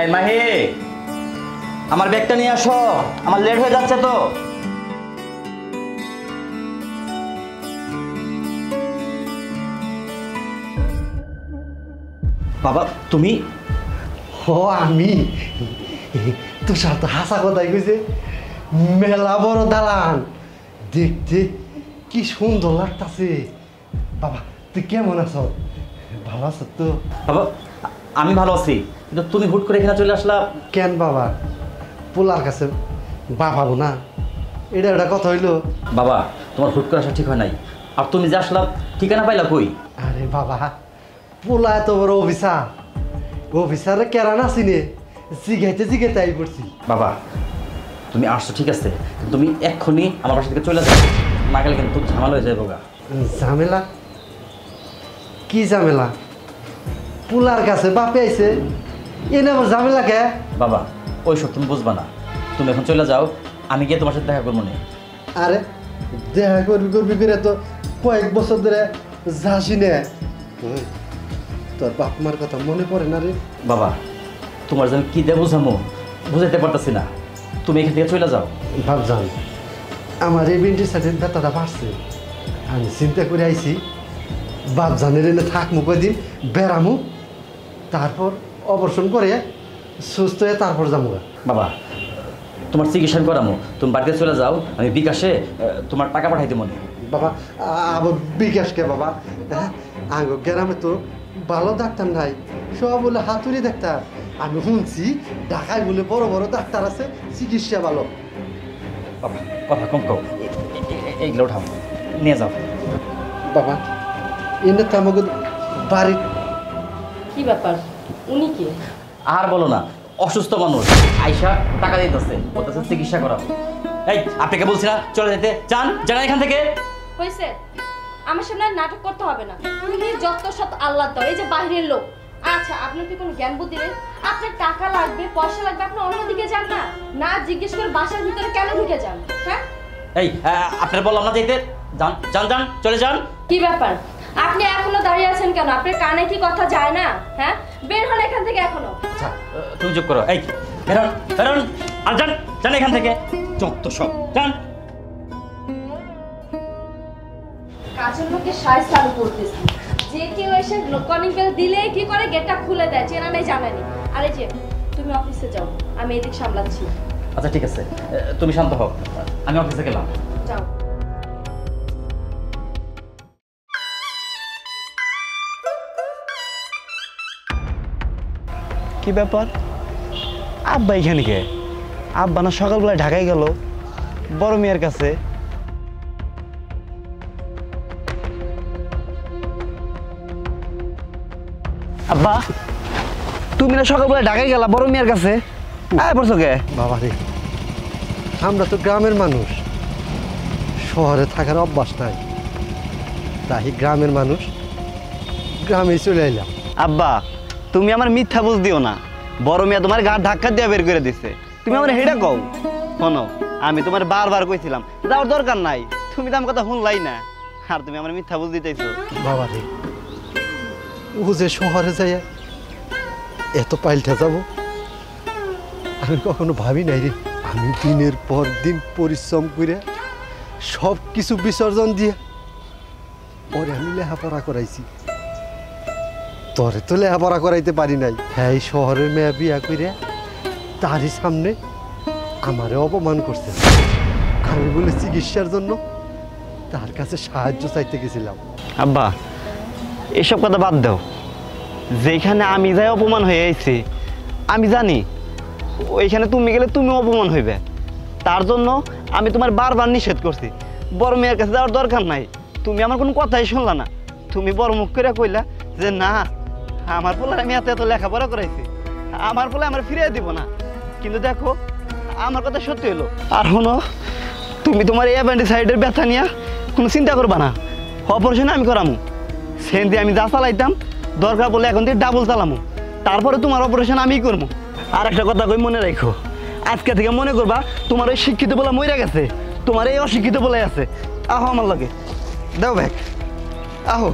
এই মাহি, আমার ব্যাগটা নিয়ে আসো, আমার লেট হয়ে যাচ্ছে তো। বাবা তুমি? ও আমি তোর সাথে হাসা কথাই কইছে। মেলা বড় দালান, দেখতে কি সুন্দর লাগতাছে। বাবা তুই কেমন আছো? ভালো আছো তো? বাবা আমি ভালো আছি, কিন্তু তুমি হুট করে এখানে চলে আসলা কেন বাবা? পোলার কাছে বাবাবো না, এটা একটা কথা হইলো? বাবা তোমার হুট করে আসা ঠিক হয় নাই। আর তুমি যে আসলা ঠিকানা পাইলা কই? আরে বাবা, পোলা এত বড় অফিসার, অফিসারে কেরান আসিনে, জিগাইতে জিগাইতে আই পড়ছি। বাবা তুমি আসছো ঠিক আছে, তুমি এক্ষুনি আমার বাসা থেকে চলে যাও, না গেলে কিন্তু খুব ঝামেলা হয়ে যাবে। ঝামেলা? কি ঝামেলা? পোলার কাছে বাপে আইছে, এনে আমার ঝামেলা কে? বাবা ওইসব তুমি বুঝবা না, তুমি এখন চলে যাও, আমি গিয়ে তোমার সাথে দেখা করবো না। আরে দেখা করবি করবি করে তো কয়েক বছর ধরে যাসি নে। তোর বাপ মার কথা মনে পড়ে না রে? বাবা তোমার যেন কী দিয়ে বুঝামো, বুঝাইতে পারতেছি না, তুমি এখান থেকে চলে যাও। ভাবজান, আমার এই বিন্টির সাথে ব্যথাটা বাড়ছে, আমি চিন্তা করে আইছি বাপজানের এনে থাকমু কয়দিন, বেড়ামু, তারপর অপারেশন করে সুস্থ হয়ে তারপর যাবো। বাবা তোমার চিকিৎসা করামো, তুমি বাড়িতে চলে যাও, আমি বিকাশে তোমার টাকা পাঠাইতে মনে। বাবা আবার বিকাশকে বাবা, আঙ্গ গ্রামে তো ভালো ডাক্তার নাই, সব বলে হাতুড়ি ডাক্তার। আমি শুনছি ঢাকায় বলে বড় বড় ডাক্তার আছে, চিকিৎসা ভালো। বাবা কথা কম কও, এইগুলো উঠাও নিয়ে যাও। বাবা এনে তো আমাকে বাড়ি। কি ব্যাপার, উনি কি? আর বলো না, অসুস্থ মানুষ আইসা টাকা দিতেছে, বলতেছে চিকিৎসা করাবো। এই আপনাকে বলছি না চলে যেতে, চান জানা এখান থেকে। হয়েছে, আমার সামনে আর নাটক করতে হবে না। তুমি যত সব আল্লাহ দাও, এই যে বাইরের লোক। আচ্ছা আপনার কি কোনো জ্ঞান বুদ্ধি নেই? আপনার টাকা লাগবে, পয়সা লাগবে, আপনি অন্যদিকে যান না, না জিজ্ঞেস করে বাসার ভিতরে কেন ঢুকে যান? হ্যাঁ এই আপনার বললাম না যেতে, যান যান যান চলে যান। কি ব্যাপার, আপনি এখনো দাঁড়িয়ে আছেন কেন? আপনার কানে কি কথা যায় না? হ্যাঁ বের হন এখান থেকে এখনো। আচ্ছা তুমি চুপ করো, এই বেরোন বেরোন, আর যান যান এখান থেকে, যত সব যান। কাজের লোকে সাইজ চালু করতেছি, যে কেউ এসে কলিং বেল দিলে কি করে গেটটা খুলে দেয়, চেনা নেই জানা নেই। আরে যে তুমি অফিসে যাও, আমি এদিক সামলাচ্ছি। আচ্ছা ঠিক আছে, তুমি শান্ত হও, আমি অফিসে গেলাম। যাও। কি ব্যাপার, আব্বা এখানে কে? আব্বা না সকালবেলায় ঢাকায় গেল বড় মেয়ের কাছে। আব্বা তুমি না সকালবেলায় ঢাকায় গেলা বড় মেয়ের কাছে, আয় পড়ছো কে? বাবা রে, আমরা তো গ্রামের মানুষ, শহরে থাকার অভ্যাস নাই, তাই গ্রামের মানুষ গ্রামে চলে এলাম। আব্বা তুমি আমার মিথ্যা বুঝ দিও না, বড় মেয়ে তোমার গা ধাক্কা দিয়ে বের করে দিছে, তুমি আমার হেডা কও। শোনো আমি তোমার বারবার কইছিলাম যাওয়ার দরকার নাই, তুমি তো আমার কথা শুনলাই না, আর তুমি আমার মিথ্যা বুঝ দিতেছো। বাবা রে, ও যে শহরে যাই এত পাল্টে যাব আমি কখনো ভাবি নাই রে। আমি দিনের পর দিন পরিশ্রম করে সব কিছু বিসর্জন দিয়ে ওরে আমি লেখাপড়া করাইছি, তোরে তো লেখাপড়া করাইতে পারি নাই। হ্যাঁ, এই শহরের মেয়ে বিয়া করে তারই সামনে আমারে অপমান করছে। আমি বলে চিকিৎসার জন্য তার কাছে সাহায্য চাইতে গেছিলাম। আব্বা এসব কথা বাদ দাও, যেখানে আমি যাই অপমান হয়ে আইছি আমি জানি ওইখানে তুমি গেলে তুমি অপমান হইবে, তার জন্য আমি তোমার বারবার নিষেধ করছি বড় মেয়ের কাছে যাওয়ার দরকার নাই। তুমি আমার কোনো কথাই শুনলা না, তুমি বড় মুখ করে কইলা যে না আমার পোলার আমি এত লেখাপড়া করাইছি, আমার পোলা আমার ফিরিয়ে দিব না। কিন্তু দেখো আমার কথা সত্যি হলো। আর শোনো, তুমি তোমার এই অ্যাপেন্ডিসাইডের ব্যথা নিয়ে কোনো চিন্তা করবা না, অপারেশন আমি করামু, সেন দিয়ে আমি যা চালাইতাম দরকার বলে এখন দিয়ে ডাবল চালামু, তারপরে তোমার অপারেশন আমিই করবো। আর একটা কথা কই মনে রাখো, আজকে থেকে মনে করবা তোমার ওই শিক্ষিত বলে মরে গেছে, তোমার এই অশিক্ষিত বলে আছে। আহো আমার লগে, দাও ব্যাগ, আহো।